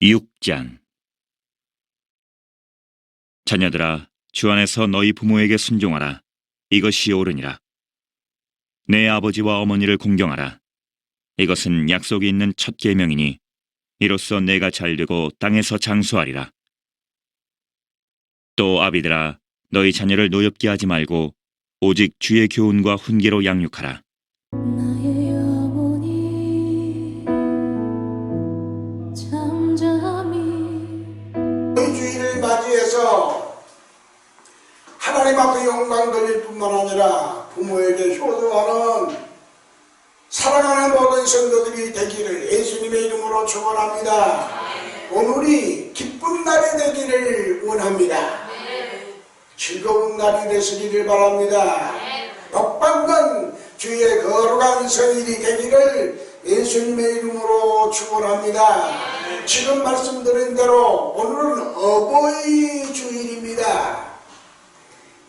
6장. 자녀들아, 주 안에서 너희 부모에게 순종하라. 이것이 옳으니라. 내 아버지와 어머니를 공경하라. 이것은 약속이 있는 첫 계명이니 이로써 내가 잘되고 땅에서 장수하리라. 또 아비들아, 너희 자녀를 노엽게 하지 말고 오직 주의 교훈과 훈계로 양육하라. 나의 영혼이 잠잠히 이 주일을 맞이해서 하나님 앞에 영광 돌릴 뿐만 아니라 부모에게 효도하는 사랑하는 모든 성도들이 되기를 예수님의 이름으로 축원합니다. 오늘이 기쁜 날이 되기를 원합니다. 즐거운 날이 되시기를 바랍니다. 복받는 주의 거룩한 성일이 되기를 예수님의 이름으로 축원합니다. 지금 말씀드린 대로 오늘은 어버이 주일입니다.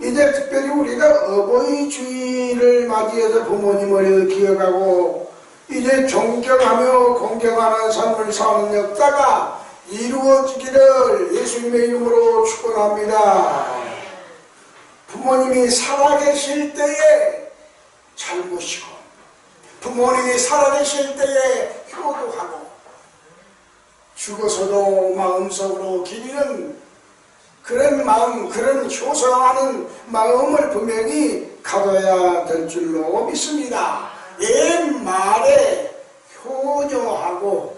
이제 특별히 우리가 어버이 주일을 맞이해서 부모님을 기억하고 이제 존경하며 공경하는 삶을 사는 역사가 이루어지기를 예수님의 이름으로 축원합니다. 부모님이 살아계실 때에 잘 모시고 부모님이 살아계실 때에 효도하고 죽어서도 마음속으로 기리는 그런 마음, 그런 효성하는 마음을 분명히 가져야 될 줄로 믿습니다. 옛말에 효녀하고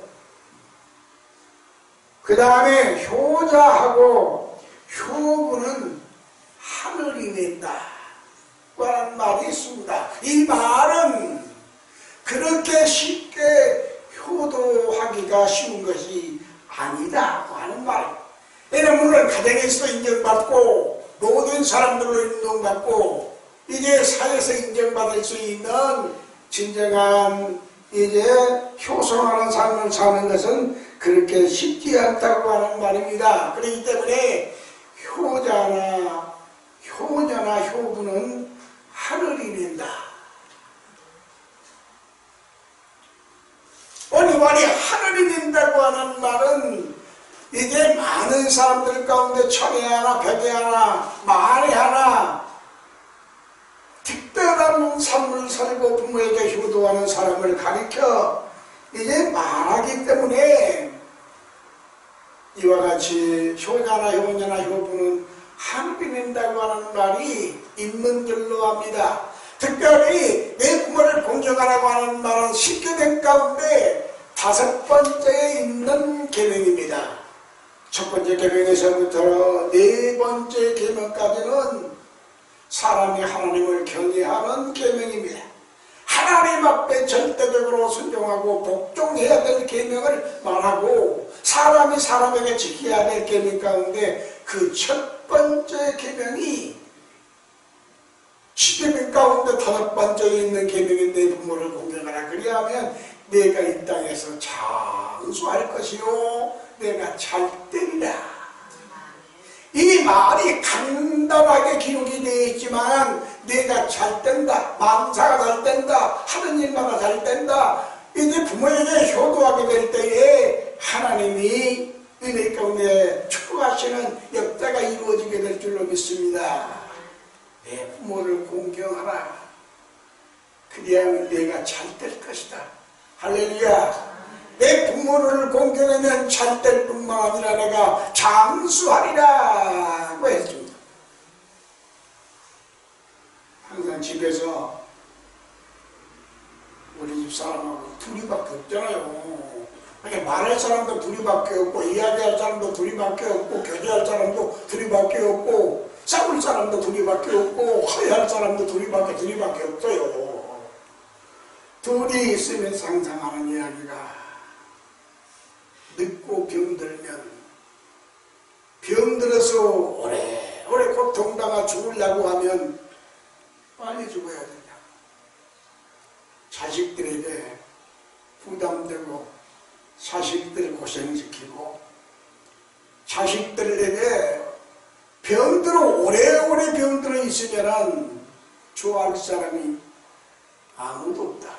그 다음에 효자하고 효부는 하늘이 낸다 라는 말이 있습니다. 이 말은 그렇게 쉽게 효도하기가 쉬운 것이 아니다고 하는 말입니다. 왜냐면 물론 가정에서 인정받고 모든 사람들로 인정받고 이제 사회에서 인정받을 수 있는 진정한 이제 효성하는 삶을 사는 것은 그렇게 쉽지 않다고 하는 말입니다. 그렇기 때문에 효녀나 효부는 하늘이 낸다. 오늘 말이 하늘이 낸다고 하는 말은 이제 많은 사람들 가운데 천에 하나, 백에 하나, 만에 하나 특별한 삶을 살고 부모에게 효도하는 사람을 가리켜 이제 말하기 때문에 이와 같이 효자나 효녀나 효부는 하늘이 낸다고 하는 말이 있는 줄로 합니다. 특별히 내 부모를 공경하라고 하는 말은 쉽게 된 가운데 5번째에 있는 계명입니다. 첫 번째 계명에서부터 4번째 계명까지는 사람이 하나님을 경외하는 계명입니다. 하나님 앞에 절대적으로 순종하고 복종해야 될 계명을 말하고 사람이 사람에게 지켜야 될 계명 가운데 그 첫 번째 계명이 10계명 가운데 5번째에 있는 계명인데 부모를 공경하라. 그리하면 내가 이 땅에서 장수할 것이요 내가 잘 되리라. 이 말이 간단하게 기록이 되어 있지만 내가 잘 된다, 만사가 잘 된다, 하는 일마다 잘 된다. 이제 부모에게 효도하게 될 때에 하나님이 은혜 가운데 축복하시는 역사가 이루어지게 될 줄로 믿습니다. 내 부모를 공경하라. 그리하면 내가 잘 될 것이다. 할렐루야. 내 부모를 공경하면 잘 될 뿐만 아니라 내가 장수하리라고 했습니다. 항상 집에서 우리 집 사람하고 둘이밖에 없잖아요. 그러니까 말할 사람도 둘이밖에 없고 이야기할 사람도 둘이밖에 없고 교제할 사람도 둘이밖에 없고 싸울 사람도 둘이밖에 없고 화해할 사람도 둘이밖에 없어요. 둘이 있으면 상상하는 이야기가 늙고 병들어서 오래오래 고통당하 죽으려고 하면 빨리 죽어야 된다. 자식들에게 부담되고 자식들 고생시키고 자식들에게 병들어 오래오래 병들어 있으면 좋아할 사람이 아무도 없다.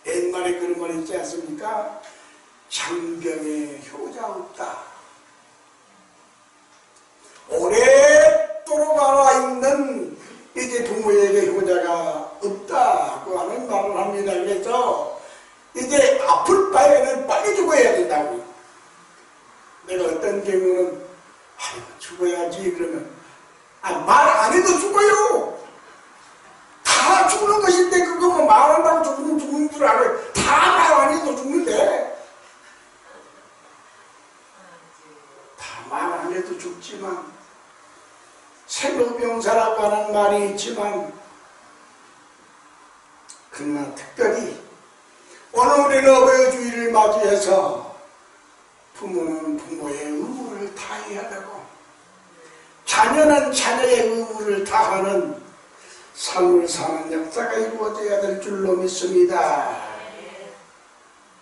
옛말에 그런 말 있지 않습니까? 장병에 효자 없다. 죽도록 알아있는 이제 부모에게 효자가 없다고 하는 말을 합니다. 그래서 이제 아플 바에는 빨리 죽어야 된다고. 내가 어떤 경우는 아이고 죽어야지 그러면 말 안 해도 죽어요. 다 죽는 것인데 그거 뭐 말한다고 죽는 줄 알아요. 다 말 안 해도 죽는데 다 말 안 해도 죽지만 생로병사라고 하는 말이 있지만 그러나 특별히 오늘의 어버이주의를 맞이해서 부모는 부모의 의무를 다해야 되고 자녀는 자녀의 의무를 다하는 삶을 사는 역사가 이루어져야 될 줄로 믿습니다.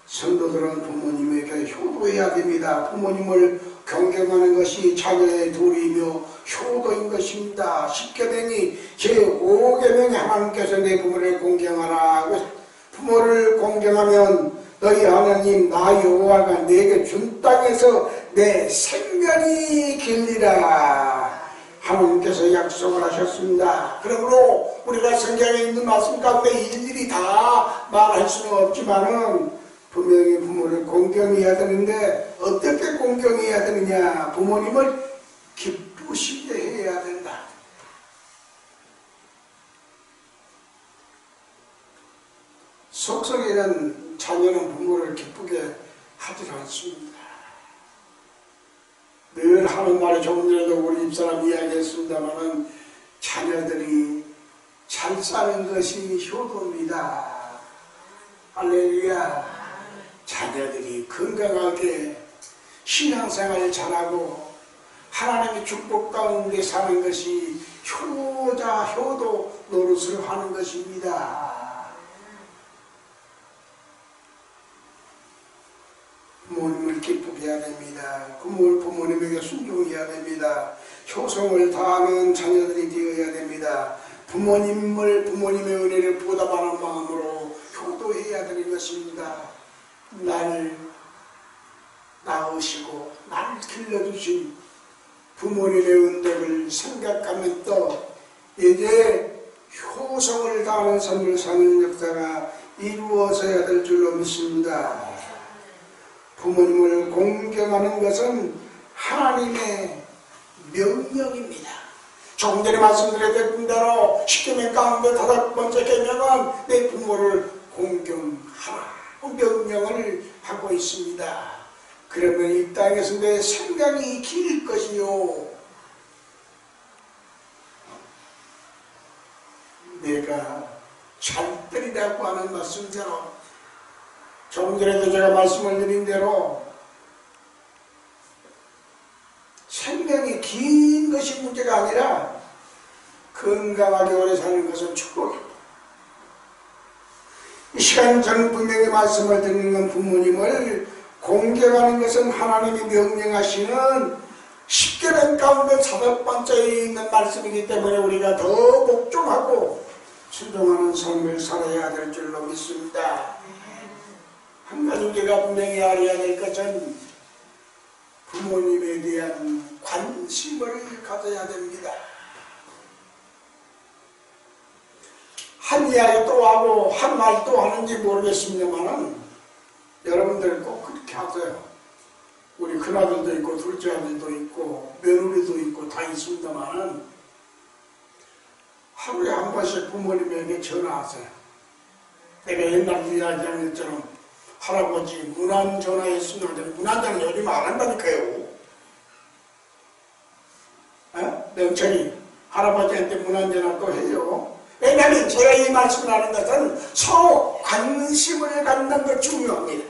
성도들은 부모님에게 효도해야 됩니다. 부모님을 경경하는 것이 자녀의 도리이며 효도인 것입니다. 십계명이 제5계명에 하나님께서 내 부모를 공경하라. 부모를 공경하면 너희 하나님 나 여호와가 내게 준 땅에서 내 생명이 길리라. 하나님께서 약속을 하셨습니다. 그러므로 우리가 성경에 있는 말씀 가운데 일일이 다 말할 수는 없지만은 분명히 부모를 공경해야 되는데 어떻게 공경해야 되느냐? 부모님을 기쁘시게 해야 된다. 속속에는 자녀는 부모를 기쁘게 하지 않습니다. 늘 하는 말이 조금 전에도 우리 집사람 이야기했습니다마는 자녀들이 잘 사는 것이 효도입니다. 할렐루야. 자녀들이 건강하게 신앙생활을 잘하고 하나님의 축복 가운데 사는 것이 효자, 효도 노릇을 하는 것입니다. 부모님을 기쁘게 해야 됩니다. 부모님에게 순종해야 됩니다. 효성을 다하는 자녀들이 되어야 됩니다. 부모님의 은혜를 보답하는 마음으로 효도해야 되는 것입니다. 나를 낳으시고 나를 길러주신 부모님의 은덕을 생각하면 또 이제 효성을 다하는 삶을 사는 역사가 이루어져야 될 줄로 믿습니다. 부모님을 공경하는 것은 하나님의 명령입니다. 조금 전에 말씀드렸던 대로 십계명 가운데 5번째 계명은 내 부모를 공경하라 명령을 하고 있습니다. 그러면 이 땅에서 내 생명이 길 것이요 내가 잘 되리라고 하는 말씀대로 조금 전에도 제가 말씀을 드린 대로 생명이 긴 것이 문제가 아니라 건강하게 오래 사는 것은 축복입니다. 이 시간 저는 분명히 말씀을 드리는 건 부모님을 공경하는 것은 하나님이 명령하시는 십계명 가운데 5번째에 있는 말씀이기 때문에 우리가 더 복종하고 순종하는 삶을 살아야 될 줄로 믿습니다. 한 가지 우리가 분명히 알아야 될 것은 부모님에 대한 관심을 가져야 됩니다. 한 이야기 또 하고 한 말 또 하는지 모르겠습니다만은 여러분들 꼭 그렇게 하세요. 우리 큰아들도 있고 둘째 아들도 있고 며느리도 있고 다 있습니다만은 하루에 한 번씩 부모님에게 전화하세요. 내가 옛날 이야기한 것처럼 할아버지 문안 전화했으면 문안전화 요즘 안 한다니까요. 명철이 할아버지한테 문안전화 또 해요. 왜냐하면 제가 이 말씀을 하는 것은 서로 관심을 갖는 것 중요합니다.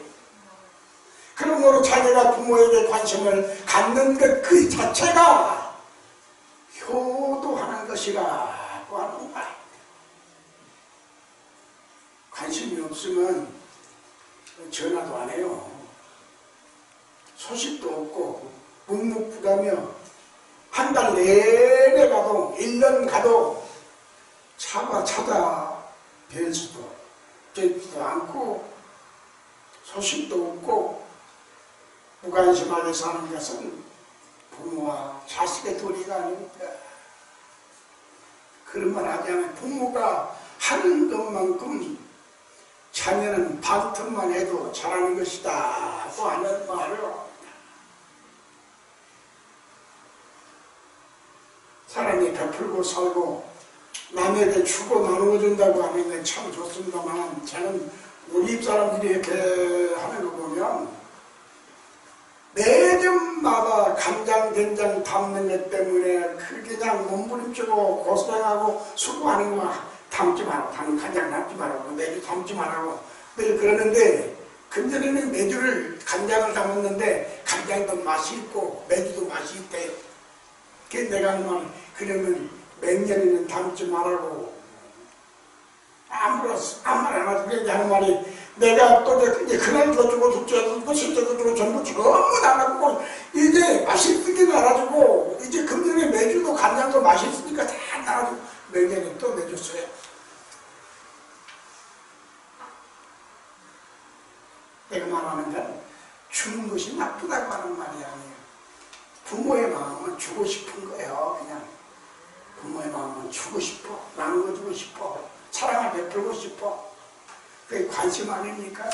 그러므로 자녀가 부모에게 관심을 갖는 것 그 자체가 효도하는 것이라고 하는 말입니다. 관심이 없으면 전화도 안 해요. 소식도 없고 묵묵부다며 한 달 내내 가도 1년 가도 차가 찾아뵐 수도 되지도 않고 소식도 없고 무관심하게 사는 것은 부모와 자식의 도리가 아닙니다. 그런 말 하지 않아요. 부모가 하는 것만큼 자녀는 반틈만 해도 잘하는 것이다 또 하는 말을 합니다. 사람이 베풀고 살고 남에게 주고 나누어 준다고 하는 게 참 좋습니다만, 저는 우리 집사람들이 이렇게 하는 거 보면 매점마다 간장 된장 담는 것 때문에 그냥 몸부림치고 고생하고 수고하는 거 담지 말라고, 간장 담지 말라고, 매주 담지 말라고 늘 그러는데, 근전에는 매주를 간장을 담았는데 간장도 맛이 있고 매주도 맛이 있대요. 그래서 내가 하는 말, 그러면 몇 년에는 담지 말라고 아무 말 안 하지. 그래서 하는 말이, 내가 또 이제 그날도 주고 둘째도 주고 셋째도 주고 전부 전부 나눠주고 이제 맛있게 나눠주고, 이제 금년에 매주도 간장도 맛있으니까 다 나눠주고 내년에 또 내줬어요. 내가 말하는 건 주는 것이 나쁘다고 하는 말이 아니에요. 부모의 마음은 주고 싶은 거예요. 그냥 부모의 마음은 주고 싶어, 나눠주고 싶어, 사랑을 베풀고 싶어. 그게 관심 아닙니까?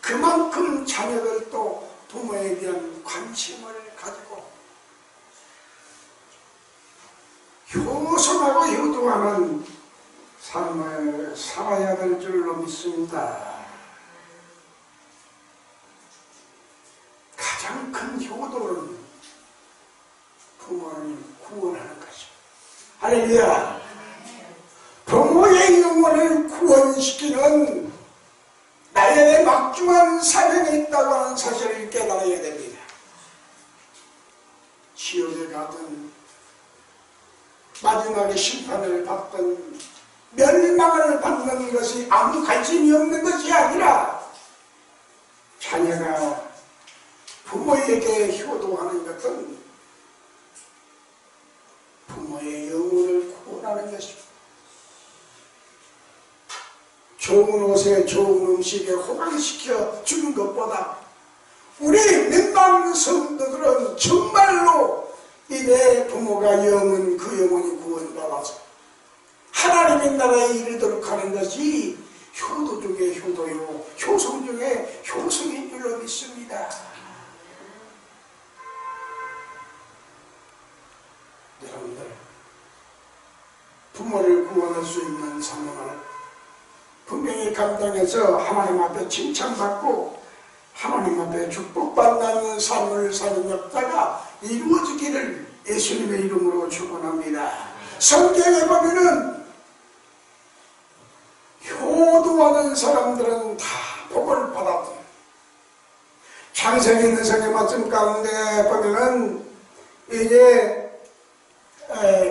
그만큼 자녀들도 부모에 대한 관심을 가지고 효성하고 효도하는 삶을 살아야 될 줄로 믿습니다. 가장 큰 효도는 부모를 구원하는 것입니다. 할렐루야! 부모의 영혼을 구원시키는 나의 막중한 사명이 있다고 하는 사실을 깨달아야 됩니다. 지옥에 가든 마지막에 심판을 받든 멸망을 받는 것이 아무 관심이 없는 것이 아니라, 자녀가 부모에게 효도하는 것은 부모의 영혼을 구원하는 것입니다. 좋은 옷에 좋은 음식에 호강시켜 주는 것보다 우리 민방 성도들은 정말로 이내 부모가 영은 그 영혼이 구원받아서 하나님의 나라에 이르도록 하는 것이 효도 중에 효도요, 효성 중에 효성인 줄로 믿습니다. 여러분들, 부모를 구원할 수 있는 사명을 분명히 감당해서 하나님 앞에 칭찬받고 하나님 앞에 축복받는 삶을 사는 역사가 이루어지기를 예수님의 이름으로 축원합니다. 성경에 보면은 효도하는 사람들은 다 복을 받았다. 창세기 있는 성경 말씀 가운데 보면은 이제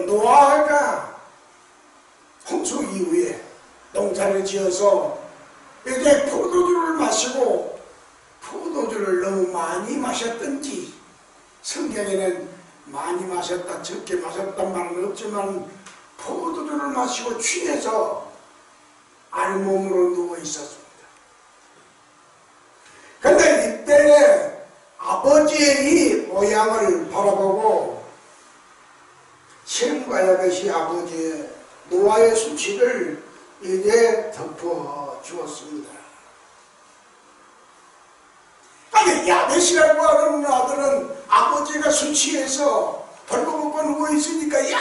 노아가 홍수 이후에 농사를 지어서 이제 포도주를 마시고, 포도주를 너무 많이 마셨던지, 성경에는 많이 마셨다 적게 마셨단 말은 없지만 포도주를 마시고 취해서 알몸으로 누워 있었습니다. 그런데 이때 아버지의 이 모양을 바라보고 셈과 야벳이 아버지의 노아의 수치를 이제 덮어 주었습니다. 아니, 야벳이라고 하는 아들은 아버지가 술 취해서 벌거벗고 누워 있으니까, 야,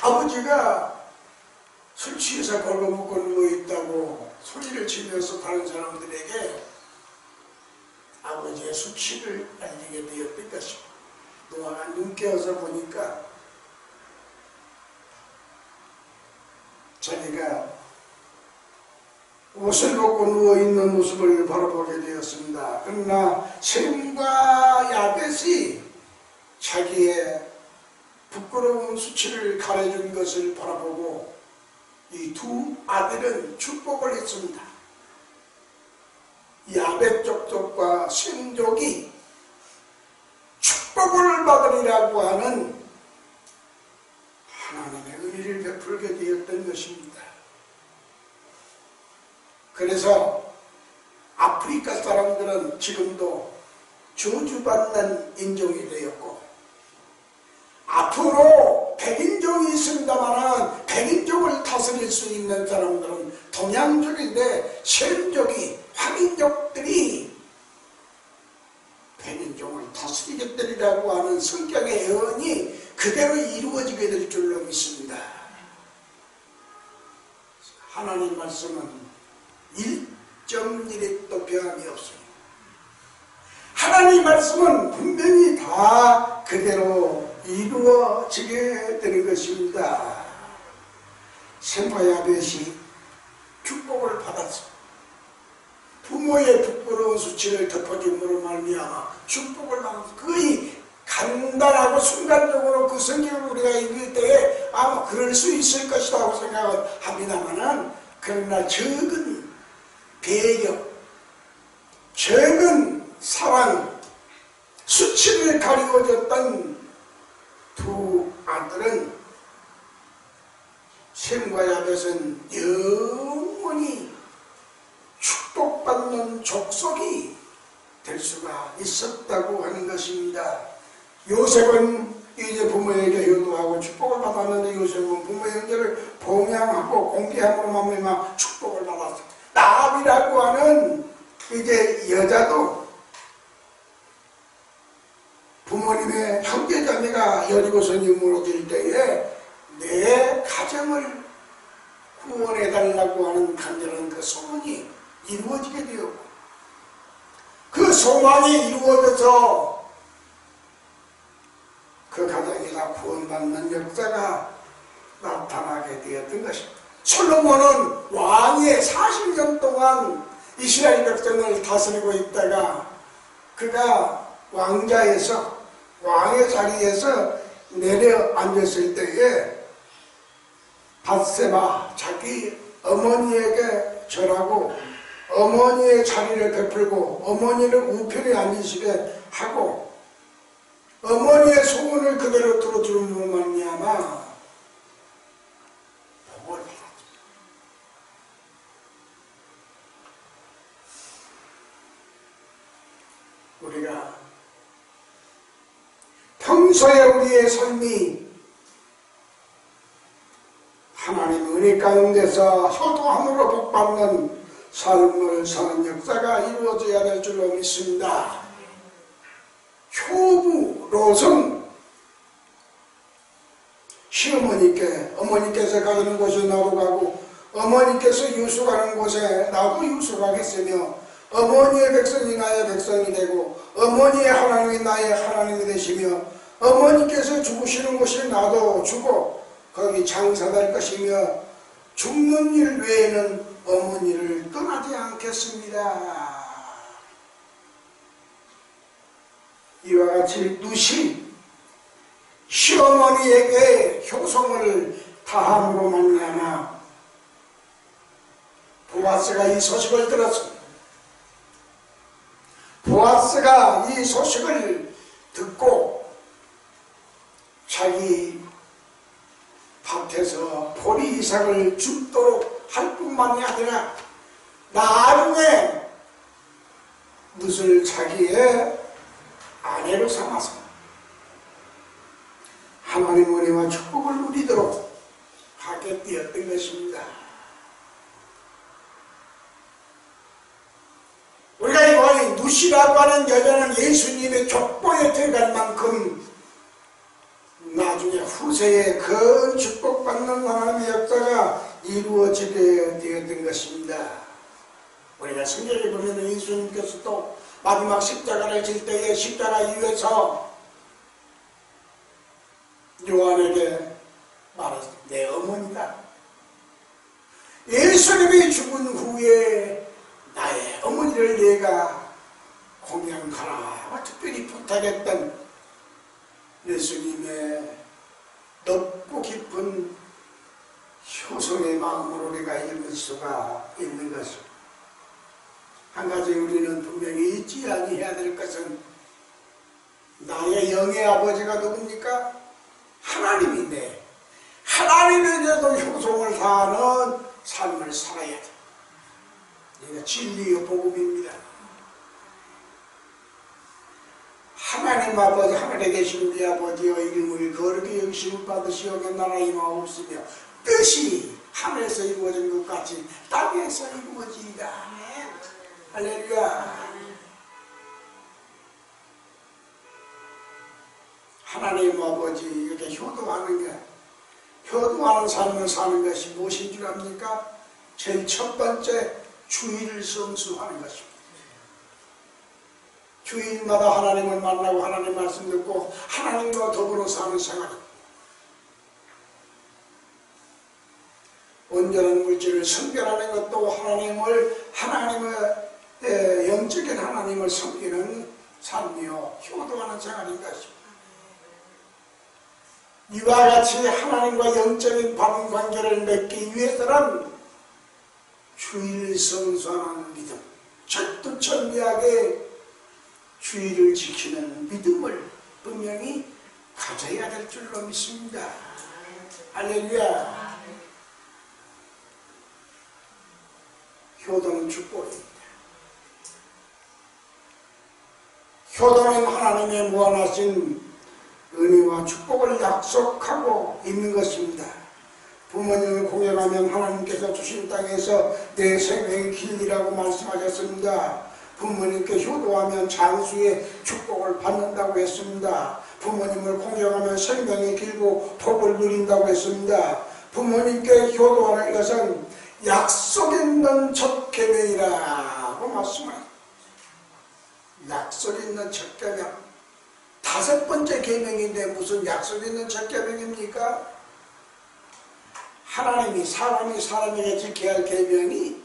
아버지가 술 취해서 벌거벗고 누워 있다고 소리를 치면서 다른 사람들에게 아버지의 수치를 알리게 되었던 것입니다. 노아가 눈 깨어서 보니까 자기가 옷을 벗고 누워있는 모습을 바라보게 되었습니다. 그러나 셈과 야벳이 자기의 부끄러운 수치를 가려준 것을 바라보고 이 두 아들은 축복을 했습니다. 야벳 족속과 셈족이 축복을 받으리라고 하는 하나님의 은혜를 베풀게 되었던 것입니다. 그래서 아프리카 사람들은 지금도 저주받는 인종이 되었고, 앞으로 백인족 백인종이 있습니다만 백인종을 다스릴 수 있는 사람들은 동양족인데 셈족이 황인족들이 백인종을 다스리겠다라고 하는 성경의 예언이 그대로 이루어지게 될 줄로 믿습니다. 하나님 말씀은 1.1도 변함이 없습니다. 하나님 말씀은 분명히 다 그대로 이루어지게 되는 것입니다. 셈바야벳이 축복을 받았습니다. 부모의 부끄러운 수치를 덮어줌으로 말미암아 축복을 받았습니다. 거의 간단하고 순간적으로 그 성경을 우리가 읽을 때에 아마 그럴 수 있을 것이라고 생각을 합니다만은, 그러나 적은 배경, 적은 사랑, 수치를 가리워줬던 두 아들은 셈과 야벳은 영원히 축복받는 족속이 될 수가 있었다고 하는 것입니다. 요셉은 이제 부모에게 효도하고 축복을 받았는데, 요셉은 부모 형제를 봉양하고 공개함으로 말미암아 축복을 받았습니다. 라합이라고 하는 이제 여자도 부모님의 형제자매가 여리고성 유물어질 때에 내 가정을 구원해달라고 하는 간절한 그 소원이 이루어지게 되었고, 그 소망이 이루어져서 그 가정이 다 구원받는 역사가 나타나게 되었던 것입니다. 솔로몬은 왕의 40년 동안 이스라엘 백성을 다스리고 있다가 그가 왕의 자리에서 내려앉았을 때에 밧세바 자기 어머니에게 절하고 어머니의 자리를 베풀고 어머니를 우편에 앉으시게 하고 어머니의 소원을 그대로 들어주는 말미암아 복을 받았습니다. 우리가 평소에 우리의 삶이 하나님 은혜 가운데서 효도함으로 복받는 삶을 사는 역사가 이루어져야 될 줄로 믿습니다. 효부, 로성, 시어머니께 어머니께서 가는 곳에 나도 가고 어머니께서 유숙하는 곳에 나도 유숙하겠으며 어머니의 백성이 나의 백성이 되고 어머니의 하나님이 나의 하나님이 되시며 어머니께서 죽으시는 곳에 나도 죽고 거기 장사될 것이며 죽는 일 외에는 어머니를 떠나지 않겠습니다. 이와 같이 누신 시어머니에게 효성을 다함으로 말미암아 보아스가 이 소식을 들었습니다. 보아스가 이 소식을 듣고 자기 밭에서 보리 이삭을 줍도록 할 뿐만이 아니라 나중에 룻을 자기의 아내로 삼아서 하나님 은혜와 축복을 누리도록 하게 되었던 것입니다. 우리가 이번에 누시라고 하는 여자는 예수님의 족보에 들어갈 만큼 나중에 후세에 큰 축복받는 하나님의 역사가 이루어지게 되었던 것입니다. 우리가 성경에 보면 예수님께서도 마지막 십자가를 질 때에 십자가 위에서 요한에게 말했습니다. 내 어머니다. 예수님이 죽은 후에 나의 어머니를 내가 공양하라 특별히 부탁했던 예수님의 넓고 깊은 효성의 마음으로 우리가 읽을 수가 있는 것입니다. 한 가지 우리는 분명히 잊지 아니해야 될 것은 나의 영의 아버지가 누굽니까? 하나님인데 하나님에게도 효성을 다하는 삶을 살아야 돼. 이게 진리의 복음입니다. 하나님 하나님 아버지 하늘에 계신 우리 아버지여 이름을 거룩히 여기심을 받으시오며 나라의 임하옵시며 뜻이 하늘에서 이루어진 것 같이 땅에서 이루어지이다. 할렐루야. 하나님 아버지 이렇게 효도하는 삶을 사는 것이 무엇인 줄 압니까? 제일 첫 번째 주일을 성수하는 것입니다. 주일마다 하나님을 만나고 하나님 말씀 듣고 하나님과 더불어 사는 생활입니다. 온전한 물질을 선별하는 것도 하나님의 영적인 하나님을 섬기는 삶이요 효도하는 생활인 것입니다. 이와 같이 하나님과 영적인 바른 관계를 맺기 위해서는 주일 성수하는 믿음, 철두철미하게 주일을 지키는 믿음을 분명히 가져야 될 줄로 믿습니다. 할렐루야. 효도는 축복입니다. 효도는 하나님의 무한하신 은혜와 축복을 약속하고 있는 것입니다. 부모님을 공경하면 하나님께서 주신 땅에서 내 생명의 길이라고 말씀하셨습니다. 부모님께 효도하면 장수의 축복을 받는다고 했습니다. 부모님을 공경하면 생명이 길고 복을 누린다고 했습니다. 부모님께 효도하는 것은 약속 있는 첫 계명이라고 말씀합니다. 약속 있는 첫 계명. 5번째 계명인데 무슨 약속 있는 첫 계명입니까? 하나님이 사람에게 지켜야 할 계명이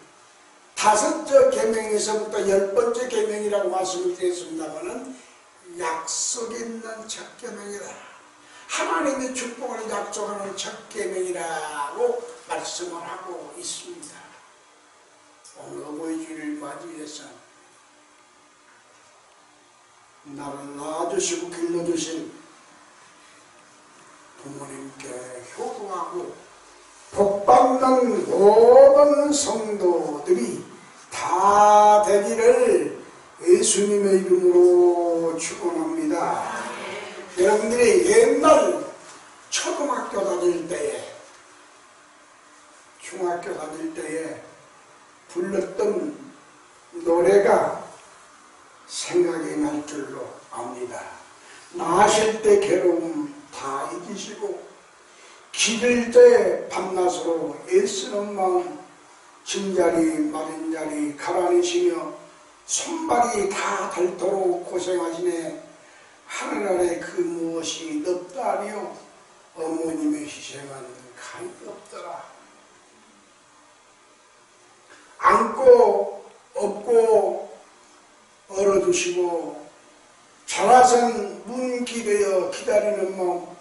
5째 계명에서부터 10번째 계명이라고 말씀을 드렸습니다마는 약속 있는 첫 계명이다. 하나님의 축복을 약속하는 첫 계명이라고 말씀을 하고 있습니다. 오늘 어버이 주일을 맞이해서 나를 낳아주시고 길러주신 부모님께 효도하고 복받는 모든 성도들이 다 되기를 예수님의 이름으로 축원합니다. 여러분들이 옛날 초등학교 다닐 때에 중학교 다닐 때에 불렀던 노래가 생각이 날 줄로 압니다. 나실 때 괴로움 다 이기시고 기를 때 밤낮으로 애쓰는 마음 짐자리 마른자리 가라니시며 손발이 다 닳도록 고생하시네. 하늘 아래 그 무엇이 높다리요 어머님의 희생은 가히 없더라. 안고 업고 얼어주시고 자라선 문기되어 기다리는 마음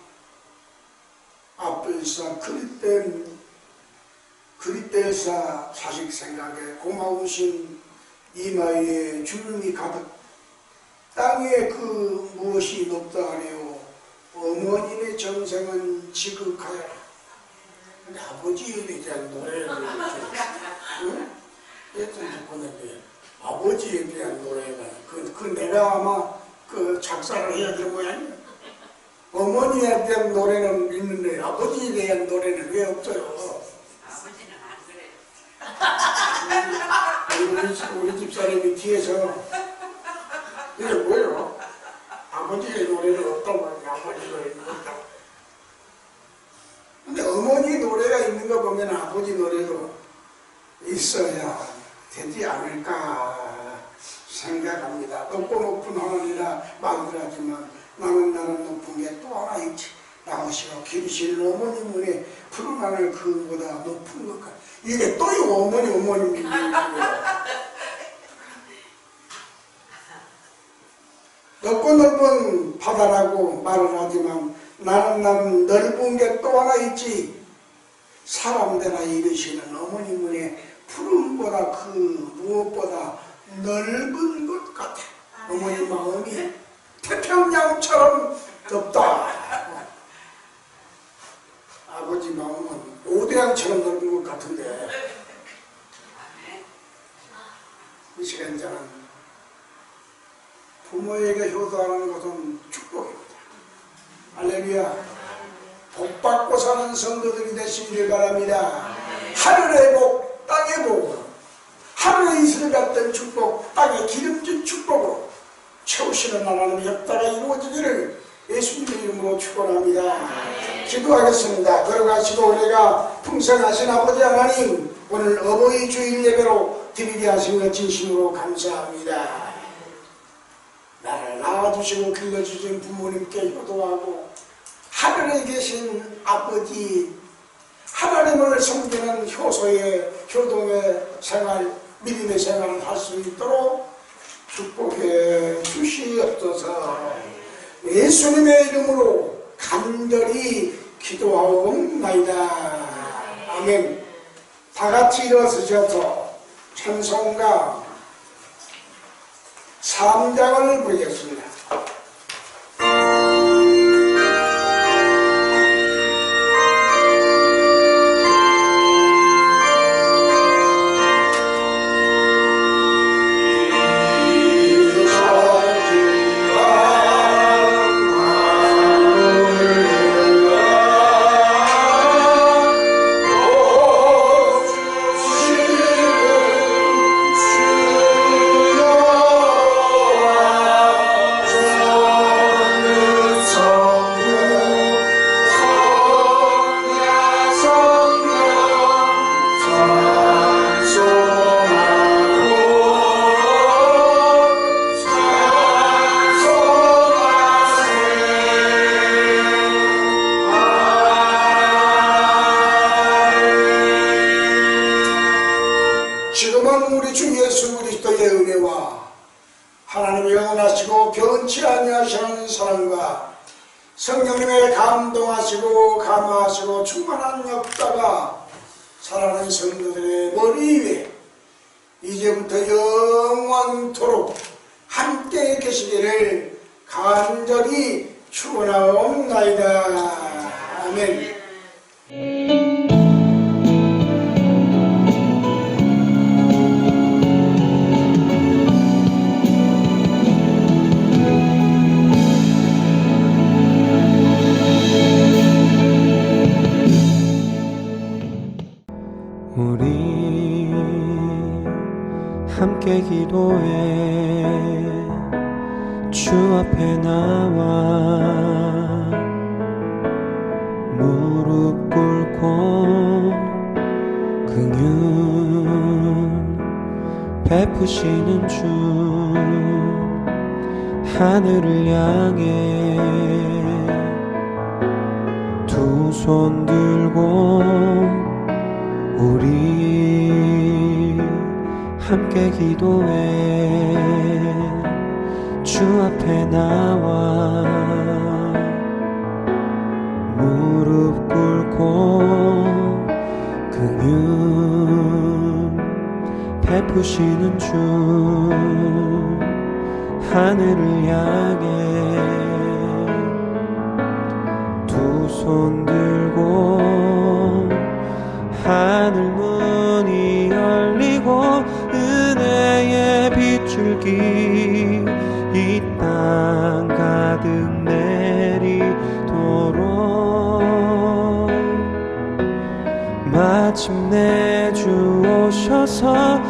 앞에서 그리때에서 자식 생각에 고마우신 이마에 주름이 가득 땅에 그 무엇이 높다 하래요. 어머님의 정성은 지극하여라. 근데 아버지에 대한 노래를 보냈는데 아버지에 대한 노래가 그 내가 아마 그 작사를 해야 될 모양이에요. 어머니에 대한 노래는 있는데 아버지에 대한 노래는 왜 없어요? 아버지는 안 그래. 우리 집사람이 뒤에서 이게 뭐예요? 아버지의 노래는 없다고 하는데 아버지 노래는 없다고. 근데 어머니 노래가 있는 거 보면 아버지 노래도 있어야 되지 않을까 생각합니다. 높고 높은 하늘이라 말을 하지만 나는 높은 게 또 하나 있지. 나오시고 기르시는 어머니 문에 푸른 하늘 그보다 높은 것 같아. 이게 또 이 어머님 높고 넓은 바다라고 말을 하지만 나는 넓은 게 또 하나 있지. 사람들아 이르시는 어머니 문에 푸른보다 그 무엇보다 넓은 것 같아. 어머니 마음이 태평양처럼 넓다. 아버지 마음은 오대양처럼 넓은 것 같은데 이 시간 저는 부모에게 효도하는 것은 축복입니다. 할렐루야. 복받고 사는 성도들이 되시기를 바랍니다. 하늘의 복, 땅의 복으로, 하늘의 이슬 같은 축복, 땅의 기름진 축복으로 채우시는 하나님의 역사가 이루어지기를 예수님의 이름으로 축원합니다. 기도하겠습니다. 걸어가시고 우리가 풍성하신 아버지 하나님, 오늘 어버이 주일 예배로 드리게 하신 것 진심으로 감사합니다. 나를 낳아주시고 길러주신 부모님께 효도하고 하늘에 계신 아버지 하나님을 섬기는 효소의 효동의 생활, 믿음의 생활을 할 수 있도록 축복해 주시옵소서. 예수님의 이름으로 간절히 기도하옵나이다. 아멘. 다 같이 일어서셔서 찬송가 3장을 부르겠습니다. 지금은 우리 주 예수 그리스도의 은혜와 하나님의 영원하시고 변치 아니하시는 사랑과 성령님의 감동하시고 감화하시고 충만한 역사가 사랑하는 성도들의 머리 위에 이제부터 영원토록 함께 계시기를 간절히 축원하옵나이다. 아멘. 우리 함께 기도해 주 앞에 나와 무릎 꿇고 긍휼 베푸시는 주 하늘을 향해 두 손 들고 우리 함께 기도해 주 앞에 나와 무릎 꿇고 긍휼 베푸시는 주 하늘을 향해 두 손 들고 하늘 문이 열리고 은혜의 빗줄기 이 땅 가득 내리도록 마침내 주 오셔서